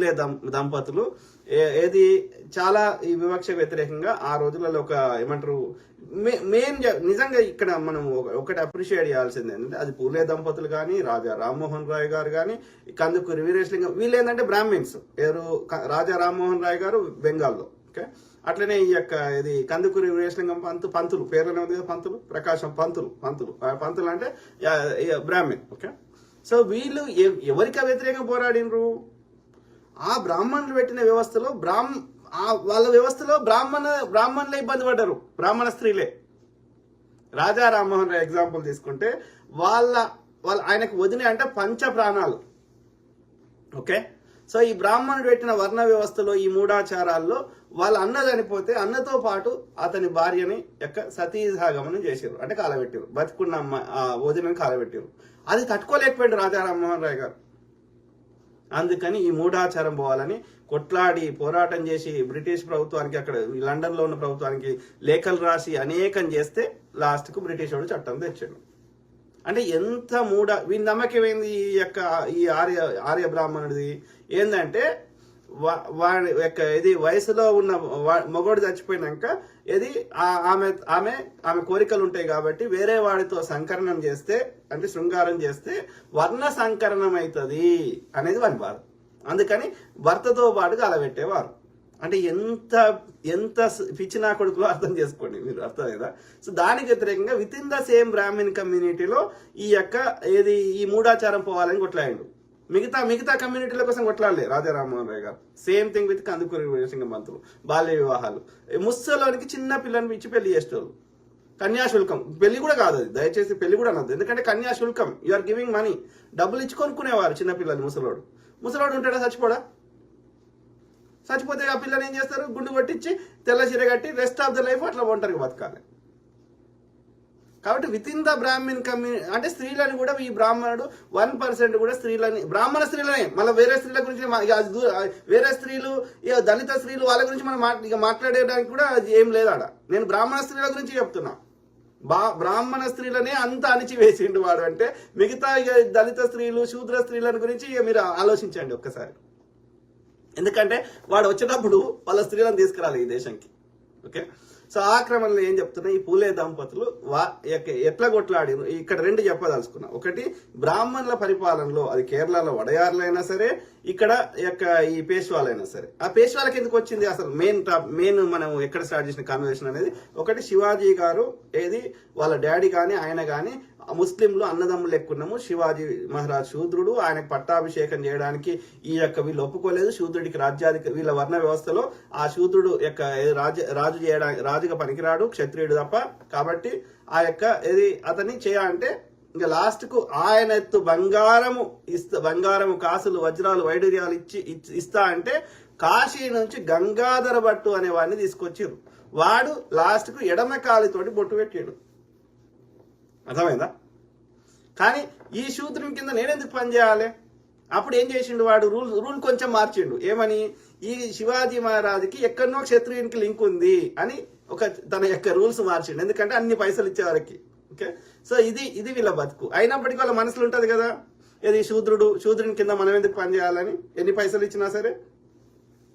పూలే దంపతులు ఏది చాలా ఈ వివక్ష వ్యతిరేకంగా ఆ రోజులలో ఒక ఏమంటారు మెయిన్ నిజంగా ఇక్కడ మనం ఒకటి అప్రిషియేట్ చేయాల్సింది ఏంటంటే అది పూలే దంపతులు కానీ రాజా రామ్మోహన్ రాయ్ గారు కానీ కందుకూరి వీరేశలింగం వీళ్ళు ఏంటంటే బ్రాహ్మిన్స్. ఎవరు రాజా రామ్మోహన్ రాయ్ గారు బెంగాల్లో. ఓకే, అట్లనే ఈ యొక్క ఇది కందుకూరి వీరేశలింగం పంతులు పేర్లోనే ఉంది కదా, పంతులు ప్రకాశం పంతులు అంటే బ్రాహ్మిన్. ఓకే, సో వీళ్ళు ఎవరికి వ్యతిరేకంగా పోరాడినరు? ఆ బ్రాహ్మణులు పెట్టిన వ్యవస్థలో వాళ్ళ వ్యవస్థలో బ్రాహ్మణులే ఇబ్బంది పడ్డారు, బ్రాహ్మణ స్త్రీలే. రాజా రామ్మోహన్ రాయ్ ఎగ్జాంపుల్ తీసుకుంటే వాళ్ళ ఆయనకు వదిన అంటే పంచ ప్రాణాలు. ఓకే, సో ఈ బ్రాహ్మణుడు పెట్టిన వర్ణ వ్యవస్థలో ఈ మూఢాచారాల్లో వాళ్ళ అన్న చనిపోతే అన్నతో పాటు అతని భార్యని సతీసాగమనం చేశారు, అంటే కాలబెట్టారు, బతుకున్న వదినని కాలబెట్టారు. అది తట్టుకోలేకపోయాడు రాజా రామ్మోహన్ రాయ్ గారు. అందుకని ఈ మూఢాచారం పోవాలని కొట్లాడి పోరాటం చేసి బ్రిటిష్ ప్రభుత్వానికి, అక్కడ లండన్లో ఉన్న ప్రభుత్వానికి లేఖలు రాసి అనేకం చేస్తే లాస్ట్కు బ్రిటిష్ వాడు చట్టం తెచ్చాడు. అంటే ఎంత వీని నమ్మకం ఏంది ఈ ఆర్య బ్రాహ్మణుడిది ఏంటంటే వాడి యొక్క ఇది వయసులో ఉన్న మగోడు చచ్చిపోయినాక ఇది ఆమె కోరికలు ఉంటాయి కాబట్టి వేరే వాడితో సంకరణం చేస్తే, అంటే శృంగారం చేస్తే వర్ణ సంకరణం అవుతుంది అనేది వాని బాధ. అందుకని భర్తతో పాటు అలబెట్టేవారు. అంటే ఎంత పిచ్చినా కొడుకులో అర్థం చేసుకోండి మీరు, అర్థం కదా. సో దానికి వ్యతిరేకంగా within the same Brahmin కమ్యూనిటీలో ఈ మూఢాచారం పోవాలని కొట్లాడిండు. మిగతా కమ్యూనిటీల కోసం కొట్లాడలే రాజా రామ్మోహన్ రాయ్ గారు. Same thing with Kandukuri Veeresalingam Pantulu. బాల్య వివాహాలు, ముసలోనికి చిన్న పిల్లని ఇచ్చి పెళ్లి చేసేవాళ్ళు. కన్యాశుల్కం, పెళ్లి కూడా కాదు అది, దయచేసి పెళ్లి కూడా అనద్దు. ఎందుకంటే కన్యాశుల్కం, యు ఆర్ గివింగ్ మనీ, డబ్బులు ఇచ్చి కొనుక్కునేవారు చిన్నపిల్లలు. ముసలోడు ఉంటాడా? చచ్చిపోతే ఆ పిల్లని ఏం చేస్తారు? గుండు కొట్టించి తెల్ల చీర కట్టి రెస్ట్ ఆఫ్ ద లైఫ్ అట్లా ఒంటరికి బతకాలి. కాబట్టి within the Brahmin community అంటే స్త్రీలను కూడా ఈ బ్రాహ్మణుడు 1% కూడా బ్రాహ్మణ స్త్రీలనే, మళ్ళీ వేరే స్త్రీల గురించి వేరే స్త్రీలు దళిత స్త్రీలు వాళ్ళ గురించి మనం మాట్లాడేయడానికి కూడా ఏం లేదు ఆడ. నేను బ్రాహ్మణ స్త్రీల గురించి చెప్తున్నా. బ్రాహ్మణ స్త్రీలనే అంత అణిచివేసిండు వాడు. అంటే మిగతా దళిత స్త్రీలు శూద్ర స్త్రీలను గురించి మీరు ఆలోచించండి ఒక్కసారి. ఎందుకంటే వాడు వచ్చేటప్పుడు వాళ్ళ స్త్రీలను తీసుకురాలి ఈ దేశానికి. ఓకే, సో ఆ క్రమంలో ఏం చెప్తున్నా, ఈ పూలే దంపతులు ఎట్లా కొట్లాడి ఇక్కడ రెండు చెప్పదలుచుకున్నా. ఒకటి, బ్రాహ్మణుల పరిపాలనలో అది కేరళలో వడయార్లైనా సరే, ఇక్కడ ఈ పేష్వాలైనా సరే. ఆ పేష్వాలకి ఎందుకు వచ్చింది అసలు మెయిన్ మనం ఎక్కడ స్టార్ట్ చేసిన కాన్వర్సేషన్ అనేది, ఒకటి శివాజీ గారు వాళ్ళ డాడీ కానీ ఆయన కానీ ముస్లింలు అన్నదమ్ములు ఎక్కున్నాము. శివాజీ మహారాజ్ శూద్రుడు, ఆయనకు పట్టాభిషేకం చేయడానికి వీళ్ళు ఒప్పుకోలేదు. శూద్రుడికి వీళ్ళ వర్ణ వ్యవస్థలో ఆ శూద్రుడు రాజు చేయడానికి రాజుగా పనికిరాడు, క్షత్రియుడు తప్ప. కాబట్టి అతన్ని చేయాలంటే ఇంకా లాస్ట్ కు ఆయన ఎత్తు బంగారము కాసులు వజ్రాలు వైడూర్యాలు ఇస్తా అంటే కాశీ నుంచి గంగాధర భట్టు అనే వాడిని తీసుకొచ్చారు. వాడు లాస్ట్ కు ఎడమ కాలితోటి బొట్టు పెట్టాడు. అర్థమైందా? కానీ ఈ శూద్రుని కింద నేనెందుకు పనిచేయాలి? అప్పుడు ఏం చేసిండు వాడు? రూల్ కొంచెం మార్చిండు. ఏమని? ఈ శివాజీ మహారాజుకి ఎక్కడనో క్షత్రియునికి లింక్ ఉంది అని తన యొక్క రూల్స్ మార్చిండు. ఎందుకంటే అన్ని పైసలు ఇచ్చేవారికి. ఓకే, సో ఇది వీళ్ళ బతుకు. అయినప్పటికీ వాళ్ళ మనసులో ఉంటది కదా, శూద్రుని కింద మనం ఎందుకు పనిచేయాలని, ఎన్ని పైసలు ఇచ్చినా సరే.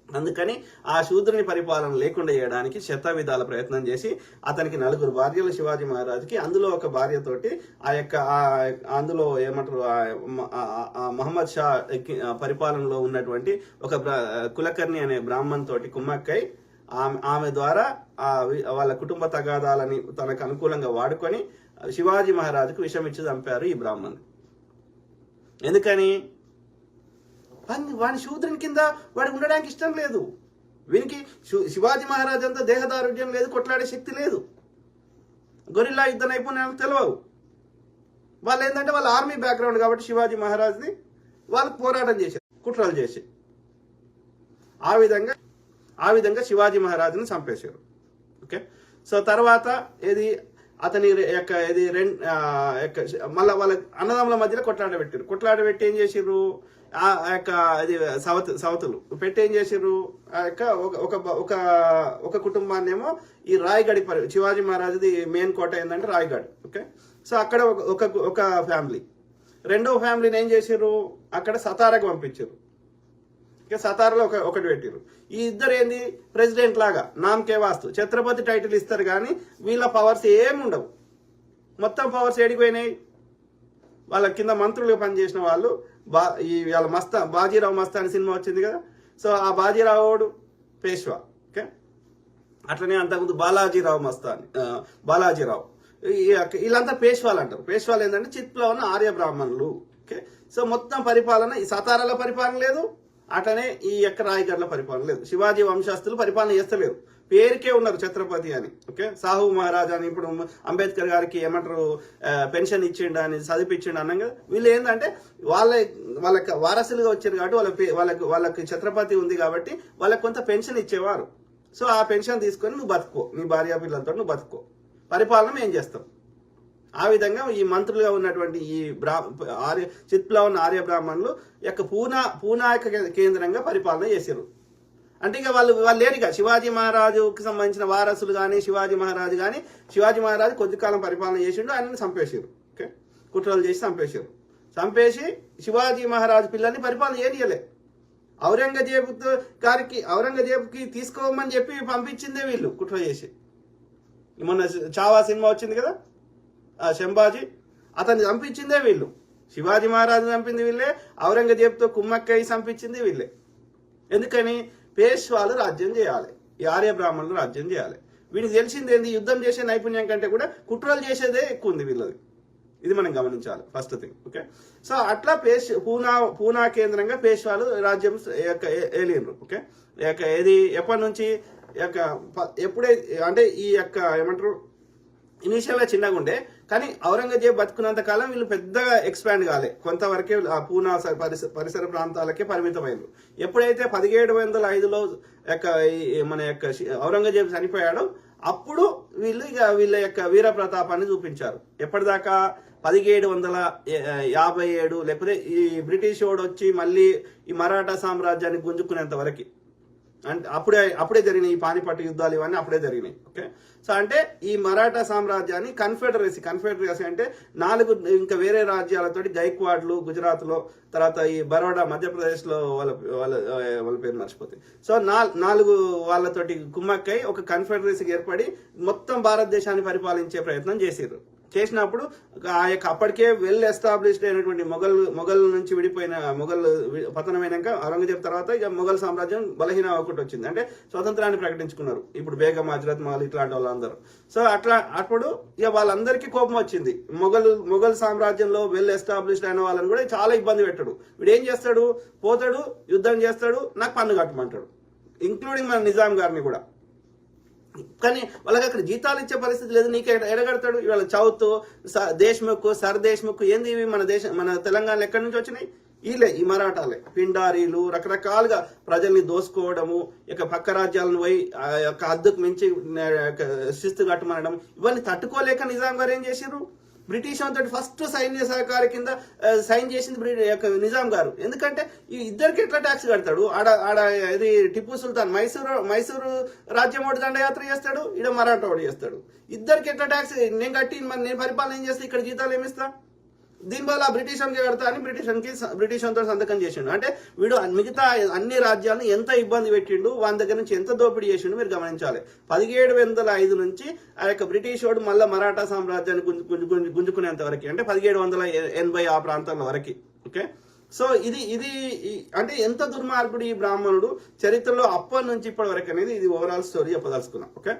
అందుకని ఆ శూద్రుని పరిపాలన లేకుండా చేయడానికి శతవిధాల ప్రయత్నం చేసి అతనికి 4 భార్యలు శివాజీ మహారాజుకి, అందులో ఒక భార్యతోటి అందులో ఏమంటారు మహమ్మద్ షా పరిపాలనలో ఉన్నటువంటి ఒక కులకర్ణి అనే బ్రాహ్మణ్ తోటి కుమ్మక్కై ఆమె ద్వారా వాళ్ళ కుటుంబ తగాదాలని తనకు అనుకూలంగా వాడుకొని శివాజీ మహారాజుకు విషం ఇచ్చి చంపారు ఈ బ్రాహ్మణ్. ఎందుకని? వాడి శూద్రుని కింద వాడికి ఉండడానికి ఇష్టం లేదు. వీనికి శివాజీ మహారాజు అంతా దేహదారుఢ్యం లేదు, కొట్లాడే శక్తి లేదు, గొరిల్లా యుద్ధ నైపుణ్యాలు తెలియవు. వాళ్ళు ఏంటంటే వాళ్ళ ఆర్మీ బ్యాక్గ్రౌండ్ కాబట్టి శివాజీ మహారాజ్ని వాళ్ళు పోరాటం చేశారు, కుట్రలు చేసి ఆ విధంగా శివాజీ మహారాజుని చంపేశారు. ఓకే, సో తర్వాత అతని మళ్ళీ వాళ్ళ అన్నదమ్ముల మధ్యలో కొట్లాట పెట్టి ఏం చేసిర్రు? సవతులు పెట్టి ఏం చేసిర్రు? ఒక కుటుంబాన్ని ఏమో ఈ రాయగఢ్ శివాజీ మహారాజుది మెయిన్ కోట ఏంటంటే రాయగఢ్. ఓకే, సో అక్కడ ఒక ఫ్యామిలీ. రెండవ ఫ్యామిలీని ఏం చేసిర్రు? అక్కడ సతారాకు పంపించారు. సతారాలో ఒకటి పెట్టారు. ఈ ఇద్దరు ఏంది ప్రెసిడెంట్ లాగా నామకే వాస్తు ఛత్రపతి టైటిల్ ఇస్తారు కానీ వీళ్ళ పవర్స్ ఏమి ఉండవు. మొత్తం పవర్స్ ఏడిపోయినాయి. వాళ్ళ కింద మంత్రులుగా పనిచేసిన వాళ్ళు వాళ్ళ బాజీరావు మస్తాని సినిమా వచ్చింది కదా, సో ఆ బాజీరావుడు పేష్వా. ఓకే, అట్లనే అంతకుముందు బాలాజీరావు వీళ్ళంతా పేష్వాలు అంటారు. పేష్వాలు ఏంటంటే చిత్లో ఉన్న ఆర్య బ్రాహ్మణులు. ఓకే, సో మొత్తం పరిపాలన ఈ సతారాల పరిపాలన లేదు, అట్లనే ఈ యొక్క రాయగఢ్ల పరిపాలన లేదు. శివాజీ వంశస్థులు పరిపాలన చేస్తలేరు, పేరుకే ఉన్నారు ఛత్రపతి అని. ఓకే, సాహు మహారాజా అని ఇప్పుడు అంబేద్కర్ గారికి ఏమంటారు పెన్షన్ ఇచ్చిండు అని చదివిపించిండు అన్నాం కదా. వీళ్ళు ఏంటంటే వాళ్ళకి వారసులుగా వచ్చారు కాబట్టి వాళ్ళకి ఛత్రపతి ఉంది కాబట్టి వాళ్ళకి కొంత పెన్షన్ ఇచ్చేవారు. సో ఆ పెన్షన్ తీసుకొని నువ్వు బతుకో, నీ భార్య పిల్లలతో నువ్వు బతుకో, పరిపాలన ఏం చేస్తాం. ఆ విధంగా ఈ మంత్రులుగా ఉన్నటువంటి ఈ చిత్లో ఉన్న ఆర్య బ్రాహ్మణులు యొక్క పూనా కేంద్రంగా పరిపాలన చేశారు. అంటే ఇక వాళ్ళు లేరుగా శివాజీ మహారాజుకి సంబంధించిన వారసులు కానీ శివాజీ మహారాజు కొద్ది కాలం పరిపాలన చేసిండు, ఆయనని చంపేశారు. ఓకే, కుట్రలు చేసి చంపేసి శివాజీ మహారాజు పిల్లల్ని పరిపాలన చేయలే. ఔరంగజేబుకి తీసుకోమని చెప్పి పంపించిందే వీళ్ళు కుట్ర చేసి. మొన్న చావా సినిమా వచ్చింది కదా, శంభాజీ అతన్ని చంపించిందే వీళ్ళు. శివాజీ మహారాజు చంపింది వీళ్ళే, ఔరంగజేబుతో కుమ్మక్కయ్య చంపించింది వీళ్ళే. ఎందుకని పేష్వాలు రాజ్యం చేయాలి, ఈ ఆర్య బ్రాహ్మణులు రాజ్యం చేయాలి. వీడికి తెలిసింది ఏంది, యుద్ధం చేసే నైపుణ్యం కంటే కూడా కుట్రలు చేసేదే ఎక్కువ ఉంది వీళ్ళది. ఇది మనం గమనించాలి ఫస్ట్ థింగ్. ఓకే, సో అట్లా పూనా కేంద్రంగా పేష్వాలు రాజ్యం ఏలిండ్రు. ఓకే, ఇది ఎప్పటి నుంచి ఎప్పుడైతే అంటే ఈ యొక్క ఏమంటారు ఇనీషియల్గా చిన్నగా ఉండే కానీ ఔరంగజేబ్ బతుకున్నంత కాలం వీళ్ళు పెద్దగా ఎక్స్పాండ్ కాలే, కొంతవరకే ఆ పూనా పరిసర ప్రాంతాలకే పరిమితమైనరు. ఎప్పుడైతే 1705లో మన యొక్క ఔరంగజేబ్ చనిపోయాడో అప్పుడు వీళ్ళు వీళ్ళ యొక్క వీర ప్రతాపాన్ని చూపించారు. ఎప్పటిదాకా 1757 లేకపోతే ఈ బ్రిటిష్ వాడు వచ్చి మళ్ళీ ఈ మరాఠా సామ్రాజ్యాన్ని గుంజుకునేంత వరకు, అంటే అప్పుడే జరిగినాయి ఈ పానిపట్టు యుద్ధాలు, ఇవన్నీ అప్పుడే జరిగినాయి. ఓకే, సో అంటే ఈ మరాఠా సామ్రాజ్యాన్ని కన్ఫెడరసీ అంటే 4 ఇంకా వేరే రాజ్యాలతోటి గైక్వాడ్లు గుజరాత్లో, తర్వాత ఈ బరోడా మధ్యప్రదేశ్లో వాళ్ళ పేరు మర్చిపోతాయి. సో 4 వాళ్ళతోటి కుమ్మక్కై ఒక కన్ఫెడరసీకి ఏర్పడి మొత్తం భారతదేశాన్ని పరిపాలించే ప్రయత్నం చేసినప్పుడు ఆ యొక్క అప్పటికే వెల్ ఎస్టాబ్లిష్డ్ అయినటువంటి మొఘల్ నుంచి విడిపోయిన పతనమైనాక ఔరంగజేబ్ తర్వాత ఇక మొఘల్ సామ్రాజ్యం బలహీన అవ్వకుండా వచ్చింది. అంటే స్వతంత్రాన్ని ప్రకటించుకున్నారు ఇప్పుడు బేగం హజరత్ మహల్ ఇట్లాంటి వాళ్ళందరూ. సో అప్పుడు ఇక వాళ్ళందరికీ కోపం వచ్చింది. మొఘల్ సామ్రాజ్యంలో వెల్ ఎస్టాబ్లిష్డ్ అయిన వాళ్ళని కూడా చాలా ఇబ్బంది పెట్టాడు. వీడు ఏం చేస్తాడు, పోతాడు, యుద్ధం చేస్తాడు, నాకు పన్ను కట్టమంటాడు, ఇంక్లూడింగ్ మన నిజాం గారిని కూడా. కానీ వాళ్ళకి అక్కడ జీతాలు ఇచ్చే పరిస్థితి లేదు, నీకు ఎడగడతాడు. ఇవాళ చౌత్, దేశ్ముఖ్, సర్దేశ్ముఖ్ ఏంది ఇవి మన తెలంగాణలో ఎక్కడి నుంచి వచ్చినాయి? ఈ మరాఠాలే. పిండారీలు రకరకాలుగా ప్రజల్ని దోసుకోవడము, ఇక పక్క రాజ్యాలను పోయి యొక్క అద్దుకు మించి శిస్తు కట్టమనడం, ఇవన్నీ తట్టుకోలేక నిజాం గారు ఏం చేశారు, బ్రిటిష్ అంతటి ఫస్ట్ సైన్య సహకారి కింద సైన్ చేసింది నిజాం గారు. ఎందుకంటే ఈ ఇద్దరికి ఎట్లా ట్యాక్స్ కడతాడు, ఆడ ఇది టిప్పు సుల్తాన్ మైసూరు రాజ్యం ఒకటి దండయాత్ర చేస్తాడు, ఈడ మరాఠా ఒకటి చేస్తాడు. ఇద్దరికి ఎట్లా ట్యాక్స్ నేను కట్టి నేను పరిపాలన ఏం చేస్తే ఇక్కడ జీతాలు ఏమిస్తా, దీనివల్ల బ్రిటిష్ అన్కి కడతా అని బ్రిటిష్ అంతా సంతకం చేసిండు. అంటే వీడు మిగతా అన్ని రాజ్యాలను ఎంత ఇబ్బంది పెట్టిండు, వాళ్ళ దగ్గర నుంచి ఎంత దోపిడీ చేసిండు మీరు గమనించాలి. 1705 నుంచి ఆ యొక్క బ్రిటిష్ వాడు మళ్ళీ మరాఠా సామ్రాజ్యాన్ని గుంజుకునేంత వరకు, అంటే 1780 ఆ ప్రాంతాల వరకు. ఓకే, సో ఇది అంటే ఎంత దుర్మార్గుడు ఈ బ్రాహ్మణుడు చరిత్రలో అప్పటి నుంచి ఇప్పటి వరకు అనేది ఇది ఓవరాల్ స్టోరీ చెప్పదలుచుకున్నాం. ఓకే.